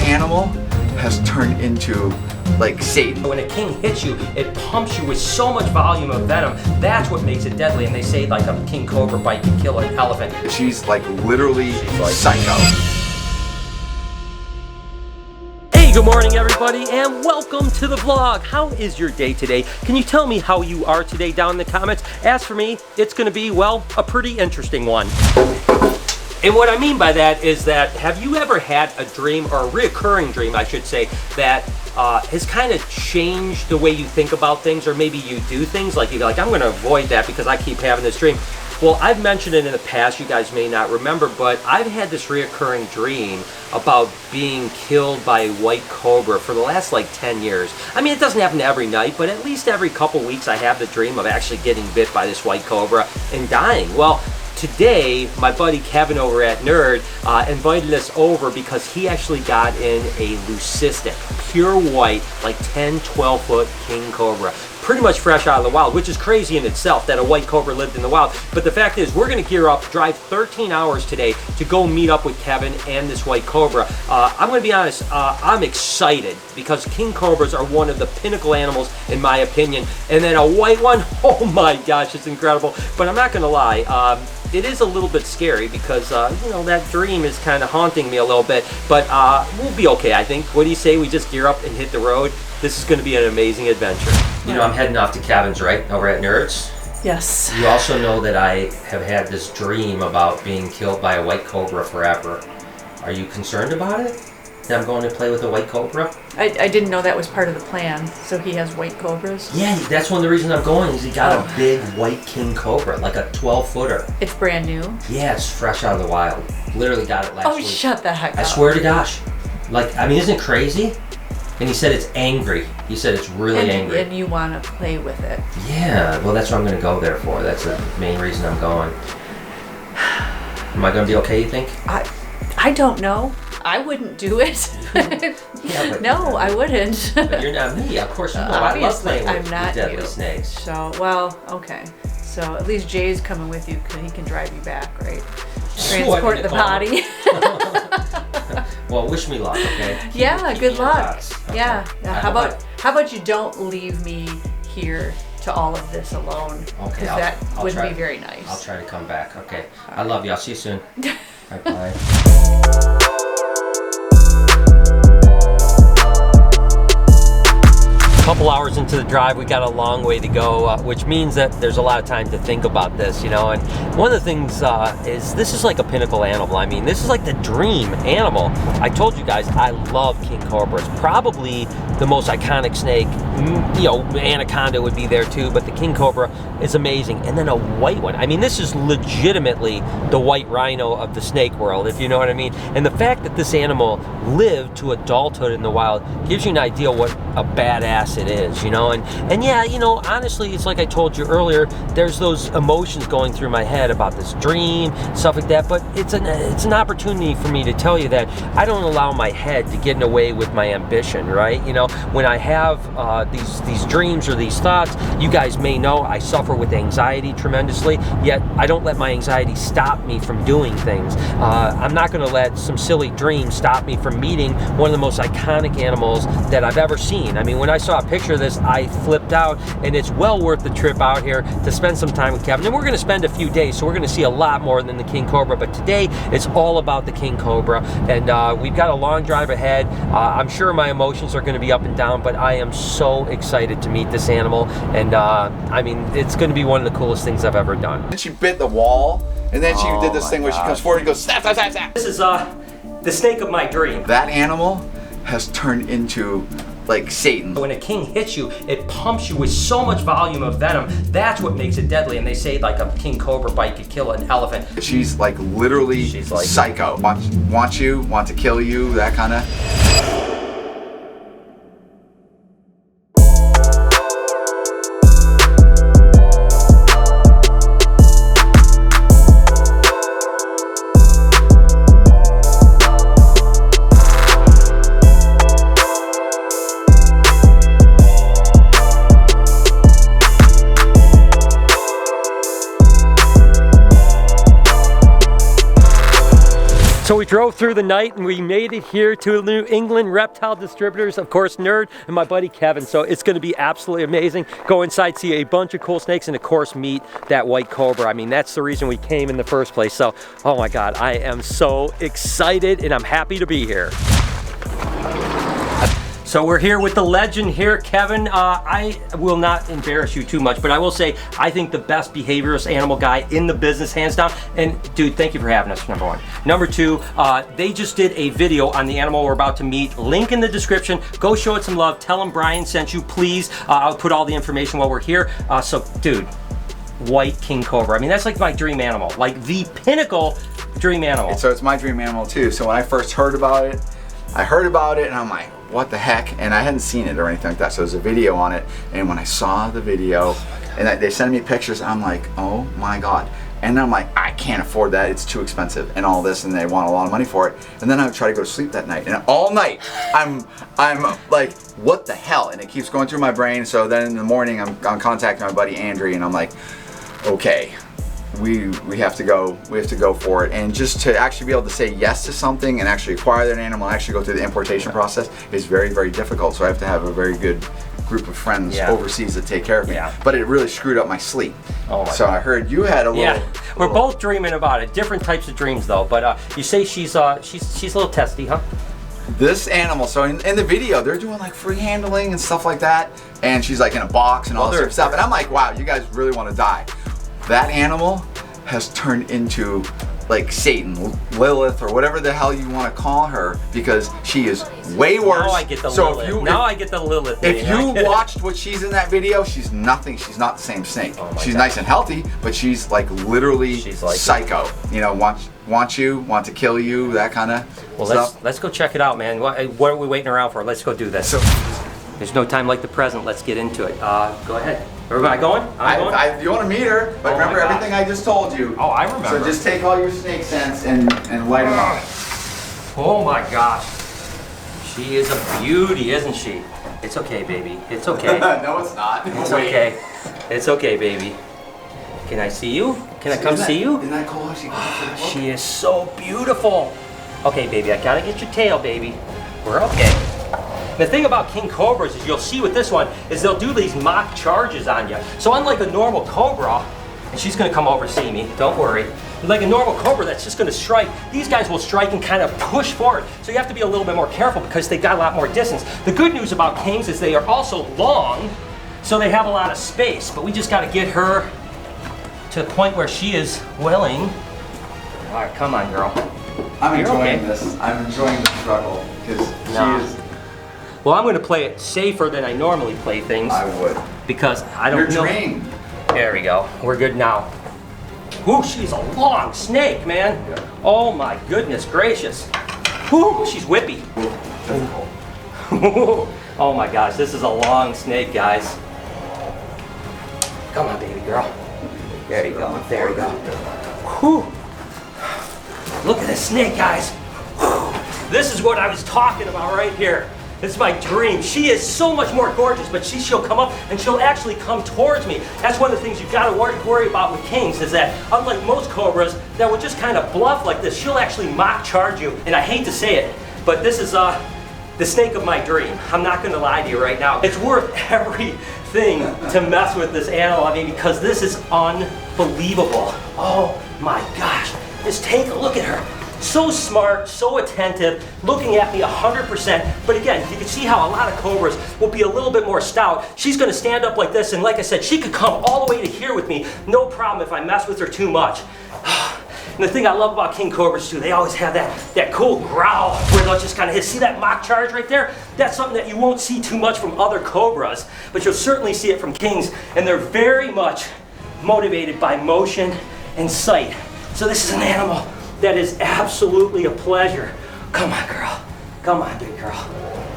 animal has turned into like Satan. When a king hits you, it pumps you with so much volume of venom. That's what makes it deadly. And they say like a king cobra bite can kill an elephant. She's like literally psycho. Hey, good morning everybody, and welcome to the vlog. How is your day today? Can you tell me how you are today down in the comments? As for me, it's gonna be, well, a pretty interesting one. And what I mean by that is that, have you ever had a dream, or a reoccurring dream, I should say, that has kind of changed the way you think about things, or maybe you do things? Like you're like, I'm gonna avoid that because I keep having this dream. Well, I've mentioned it in the past, you guys may not remember, but I've had this reoccurring dream about being killed by a white cobra for the last like 10 years. I mean, it doesn't happen every night, but at least every couple weeks I have the dream of actually getting bit by this white cobra and dying. Well, today, my buddy Kevin over at Nerd invited us over because he actually got in a leucistic, pure white, like 10, 12 foot king cobra. Pretty much fresh out of the wild, which is crazy in itself that a white cobra lived in the wild. But the fact is, we're gonna gear up, drive 13 hours today to go meet up with Kevin and this white cobra. I'm gonna be honest, I'm excited because king cobras are one of the pinnacle animals in my opinion. And then a white one, oh my gosh, it's incredible. But I'm not gonna lie, it is a little bit scary because, you know, that dream is kind of haunting me a little bit. But we'll be okay, I think. What do you say we just gear up and hit the road? This is going to be an amazing adventure. You know, I'm heading off to Kevin's, right? Over at Nerds? Yes. You also know that I have had this dream about being killed by a white cobra forever. Are you concerned about it? That I'm going to play with a white cobra? I didn't know that was part of the plan. So he has white cobras? Yeah, that's one of the reasons I'm going is he got a big white king cobra, like a 12-footer. It's brand new? Yeah, it's fresh out of the wild. Literally got it last week. Oh, shut the heck up. I swear to gosh. Like, I mean, isn't it crazy? And he said it's angry. He said it's really angry. And you want to play with it. Yeah, well that's what I'm going to go there for. That's the main reason I'm going. Am I going to be okay, you think? I don't know. I wouldn't do it. Yeah, but no, I wouldn't. But you're not me. Of course you know. I love playing with deadly you. snakes. So, well, okay. So at least Jay's coming with you because he can drive you back, right? Transport the body. Well, wish me luck, okay? Yeah, good luck. Okay. Yeah. How about you don't leave me here to all of this alone? Okay. Because that wouldn't be very nice. I'll try to come back. Okay. I love you. I'll see you soon. Bye. Couple hours into the drive, we got a long way to go, which means that there's a lot of time to think about this, you know. And one of the things is this is like a pinnacle animal. I mean, this is like the dream animal. I told you guys I love king cobras. Probably the most iconic snake. You know, anaconda would be there too, but the king cobra is amazing. And then a white one. I mean, this is legitimately the white rhino of the snake world, if you know what I mean. And the fact that this animal lived to adulthood in the wild gives you an idea what a badass it is, you know. And yeah, you know, honestly, it's like I told you earlier, there's those emotions going through my head about this dream, stuff like that, but it's an opportunity for me to tell you that I don't allow my head to get in the way with my ambition, right? You know, when I have these dreams or these thoughts, you guys may know I suffer with anxiety tremendously, yet I don't let my anxiety stop me from doing things. I'm not going to let some silly dream stop me from meeting one of the most iconic animals that I've ever seen. I mean, when I saw a picture of this, I flipped out, and it's well worth the trip out here to spend some time with Kevin. And we're going to spend a few days, so we're going to see a lot more than the king cobra, but today it's all about the king cobra. And we've got a long drive ahead. I'm sure my emotions are going to be up and down, but I am so excited to meet this animal. And I mean, it's going to be one of the coolest things I've ever done. And she bit the wall, and then she did this thing where she comes forward and goes snap, snap, snap, snap. This is the snake of my dream. That animal has turned into like Satan. When a king hits you, it pumps you with so much volume of venom. That's what makes it deadly. And they say like a king cobra bite could kill an elephant. She's like literally psycho. Wants you, want to kill you, that kind of. So we we drove through the night and we made it here to New England Reptile Distributors, of course, Nerd and my buddy Kevin. So it's gonna be absolutely amazing. Go inside, see a bunch of cool snakes, and of course, meet that white cobra. I mean, that's the reason we came in the first place. So, oh my God, I am so excited and I'm happy to be here. So we're here with the legend here, Kevin. I will not embarrass you too much, but I will say I think the best behaviorist animal guy in the business, hands down. And dude, thank you for having us, number one. Number two, they just did a video on the animal we're about to meet. Link in the description. Go show it some love. Tell them Brian sent you, please. I'll put all the information while we're here. So dude, white king cobra. I mean, that's like my dream animal, like the pinnacle dream animal. So it's my dream animal too. So when I first heard about it, and I'm like, what the heck? And I hadn't seen it or anything like that. So there's a video on it. And when I saw the video, and they sent me pictures, I'm like, oh my God. And then I'm like, I can't afford that. It's too expensive and all this, and they want a lot of money for it. And then I would try to go to sleep that night. And all night, I'm like, what the hell? And it keeps going through my brain. So then in the morning, I'm contacting my buddy Andrew, and I'm like, okay, we have to go for it. And just to actually be able to say yes to something and actually acquire that animal, actually go through the importation process is very, very difficult. So I have to have a very good group of friends overseas that take care of me. But it really screwed up my sleep. So I heard you had a little. We're both dreaming about it. Different types of dreams though. But you say she's a little testy, huh? This animal, so in the video, they're doing like free handling and stuff like that. And she's like in a box and all this stuff. And I'm like, wow, you guys really want to die. That animal has turned into like Satan, Lilith, or whatever the hell you want to call her, because she is way worse. Now I get the Lilith. I get the Lilith. If you watched what she's in that video, she's nothing. She's not the same snake. She's nice and healthy, but she's like literally psycho. You know, want to kill you, that kind of stuff. Let's go check it out, man. What are we waiting around for? Let's go do this. So, there's no time like the present. Let's get into it. Go ahead. Everybody going? You want to meet her, but remember everything I just told you. Oh, I remember. So just take all your snake scents and light them up. Oh my gosh. She is a beauty, isn't she? It's okay, baby. It's okay. No, it's not. It's okay. It's okay, baby. Can I see you? Can I come see you? Isn't that cool? She is so beautiful. Okay, baby, I gotta get your tail, baby. We're okay. The thing about king cobras is you'll see with this one is they'll do these mock charges on you. So unlike a normal cobra, and she's gonna come over see me, don't worry. Like a normal cobra that's just gonna strike, these guys will strike and kind of push forward. So you have to be a little bit more careful because they've got a lot more distance. The good news about kings is they are also long, so they have a lot of space, but we just gotta get her to the point where she is willing. All right, come on, girl. I'm enjoying this. I'm enjoying the struggle because she is. Well, I'm going to play it safer than I normally play things. I would. Because I don't know. Your dream. There we go. We're good now. Ooh, she's a long snake, man. Yeah. Oh my goodness gracious. Ooh, she's whippy. Oh my gosh, this is a long snake, guys. Come on, baby girl. There you go. There you go. Whew. Look at this snake, guys. Whew. This is what I was talking about right here. This is my dream. She is so much more gorgeous, but she'll come up and she'll actually come towards me. That's one of the things you've got to worry about with kings is that unlike most cobras that will just kind of bluff like this, she'll actually mock charge you. And I hate to say it, but this is the snake of my dream. I'm not going to lie to you right now. It's worth everything to mess with this animal. I mean, because this is unbelievable. Oh my gosh. Just take a look at her. So smart, so attentive, looking at me 100%. But again, you can see how a lot of cobras will be a little bit more stout. She's gonna stand up like this, and like I said, she could come all the way to here with me, no problem if I mess with her too much. And the thing I love about king cobras too, they always have that cool growl where they'll just kind of hit. See that mock charge right there? That's something that you won't see too much from other cobras, but you'll certainly see it from kings, and they're very much motivated by motion and sight. So this is an animal that is absolutely a pleasure. Come on, girl. Come on, big girl.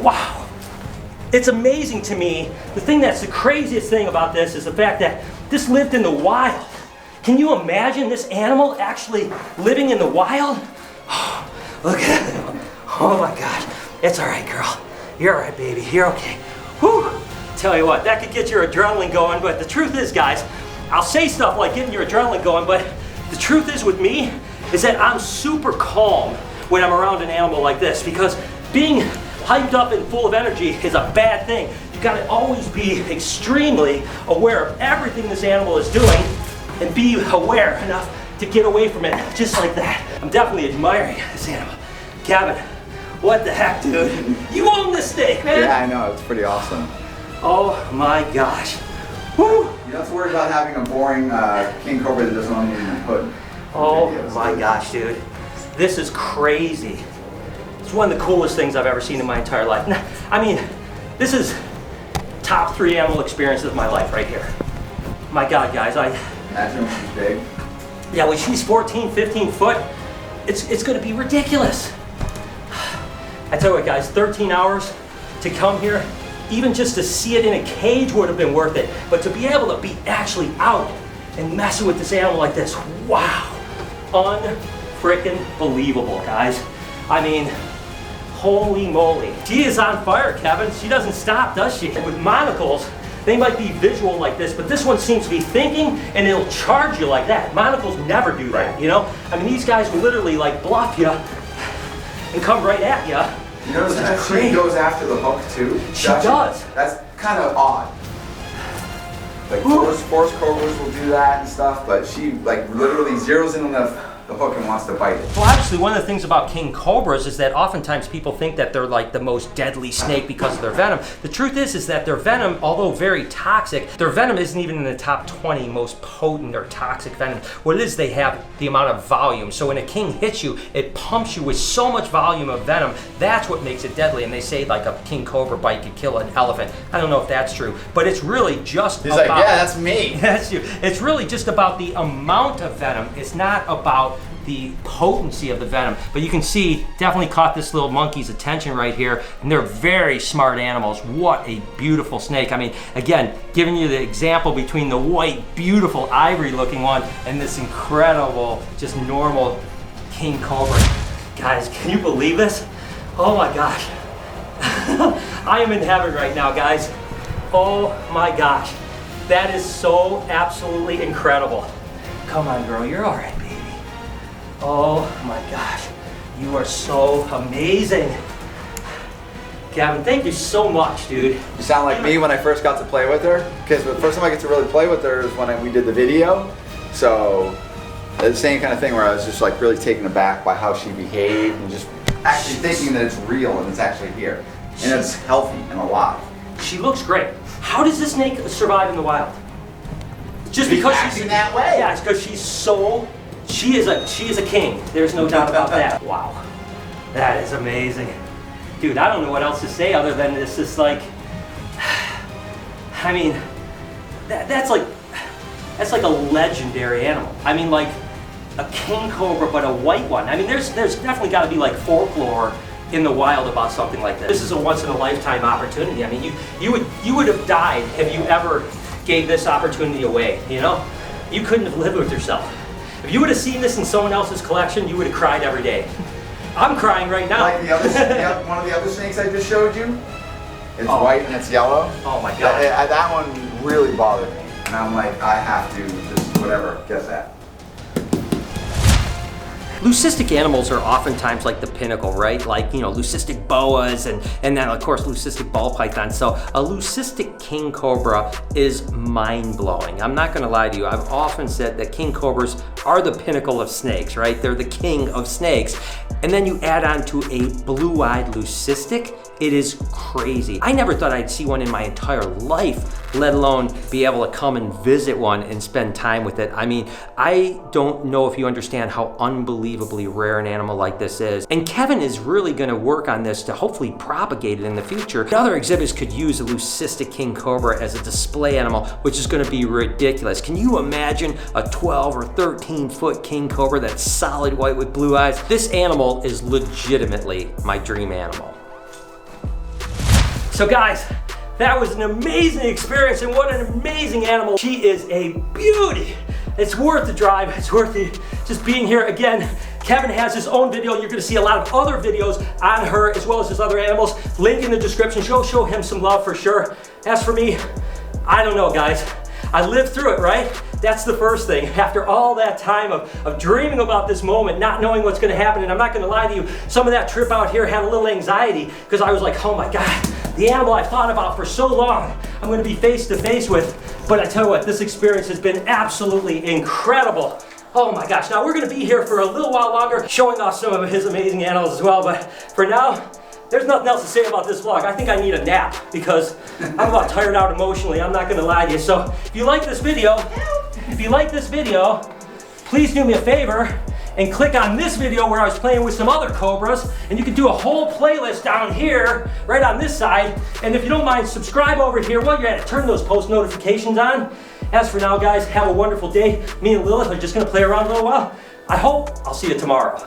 Wow. It's amazing to me. The thing that's the craziest thing about this is the fact that this lived in the wild. Can you imagine this animal actually living in the wild? Oh, look at it. Oh my gosh. It's all right, girl. You're all right, baby. You're okay. Whew. Tell you what, that could get your adrenaline going, but the truth is, guys, I'll say stuff like getting your adrenaline going, but the truth is with me, is that I'm super calm when I'm around an animal like this, because being hyped up and full of energy is a bad thing. You gotta always be extremely aware of everything this animal is doing and be aware enough to get away from it, just like that. I'm definitely admiring this animal. Kevin, what the heck, dude? You own this snake, man. Yeah, I know, it's pretty awesome. Oh my gosh. Woo! You don't have to worry about having a boring king cobra that doesn't want to even put. Oh my gosh, dude. This is crazy. It's one of the coolest things I've ever seen in my entire life. I mean, this is top 3 animal experiences of my life right here. My God, guys, Imagine when she's big. yeah, when she's 14, 15 foot, it's gonna be ridiculous. I tell you what, guys, 13 hours to come here, even just to see it in a cage would have been worth it. But to be able to be actually out and messing with this animal like this, wow. Unfreaking believable, guys. I mean, holy moly. She is on fire, Kevin. She doesn't stop, does she? With monocles, they might be visual like this, but this one seems to be thinking and it'll charge you like that. Monocles never do that, you know? I mean, these guys will literally like bluff you and come right at you. You notice that she goes after the hook too? She does. That's kind of odd. Like forest cobras will do that and stuff, but she like literally zeroes in on the hook and wants to bite it. Well, obviously, one of the things about king cobras is that oftentimes people think that they're like the most deadly snake because of their venom. The truth is that their venom, although very toxic, their venom isn't even in the top 20 most potent or toxic venoms. What it is, they have the amount of volume. So when a king hits you, it pumps you with so much volume of venom. That's what makes it deadly. And they say like a king cobra bite could kill an elephant. I don't know if that's true, but it's really just He's like, yeah, that's me. That's you. It's really just about the amount of venom. It's not about the potency of the venom. But you can see, definitely caught this little monkey's attention right here, and they're very smart animals. What a beautiful snake. I mean, again, giving you the example between the white, beautiful, ivory looking one and this incredible, just normal king cobra. Guys, can you believe this? Oh my gosh. I am in heaven right now, guys. Oh my gosh. That is so absolutely incredible. Come on, girl, you're all right, baby. Oh my gosh, you are so amazing. Gavin, thank you so much, dude. You sound like me when I first got to play with her, because the first time I get to really play with her is when we did the video. So the same kind of thing where I was just like really taken aback by how she behaved and just actually thinking that it's real and it's actually here. And it's healthy and alive. She looks great. How does this snake survive in the wild? Just because she's acting that way. Yeah, it's because she's so, she is a king. There's no doubt about that. Wow, that is amazing. Dude, I don't know what else to say other than this is like, I mean, that's like a legendary animal. I mean, like a king cobra, but a white one. I mean, there's definitely got to be like folklore in the wild about something like this. This is a once in a lifetime opportunity. I mean, you would have died if you ever gave this opportunity away. You know, you couldn't have lived with yourself. If you would have seen this in someone else's collection, you would have cried every day. I'm crying right now. Like one of the other snakes I just showed you. It's white and it's yellow. Oh my god. That one really bothered me, and I'm like, I have to just whatever get that. Leucistic animals are oftentimes like the pinnacle, right? Like, you know, leucistic boas and then of course leucistic ball pythons. So a leucistic king cobra is mind-blowing. I'm not gonna lie to you. I've often said that king cobras are the pinnacle of snakes, right? They're the king of snakes. And then you add on to a blue-eyed leucistic, it is crazy. I never thought I'd see one in my entire life, let alone be able to come and visit one and spend time with it. I mean, I don't know if you understand how unbelievably rare an animal like this is. And Kevin is really gonna work on this to hopefully propagate it in the future. Other exhibits could use a leucistic king cobra as a display animal, which is gonna be ridiculous. Can you imagine a 12 or 13 foot king cobra that's solid white with blue eyes? This animal is legitimately my dream animal. So guys, that was an amazing experience, and what an amazing animal. She is a beauty. It's worth the drive. It's worth it just being here. Again, Kevin has his own video. You're gonna see a lot of other videos on her as well as his other animals. Link in the description. Show him some love for sure. As for me, I don't know, guys. I lived through it, right? That's the first thing. After all that time of dreaming about this moment, not knowing what's gonna happen, and I'm not gonna lie to you, some of that trip out here had a little anxiety because I was like, oh my God, the animal I've thought about for so long, I'm gonna be face to face with. But I tell you what, this experience has been absolutely incredible. Oh my gosh, now we're gonna be here for a little while longer, showing off some of his amazing animals as well, but for now, there's nothing else to say about this vlog. I think I need a nap because I'm about tired out emotionally, I'm not gonna lie to you. So if you like this video, please do me a favor and click on this video where I was playing with some other cobras, and you can do a whole playlist down here, right on this side. And if you don't mind, subscribe over here while you're at it. Turn those post notifications on. As for now, guys, have a wonderful day. Me and Lilith are just gonna play around a little while. I hope I'll see you tomorrow.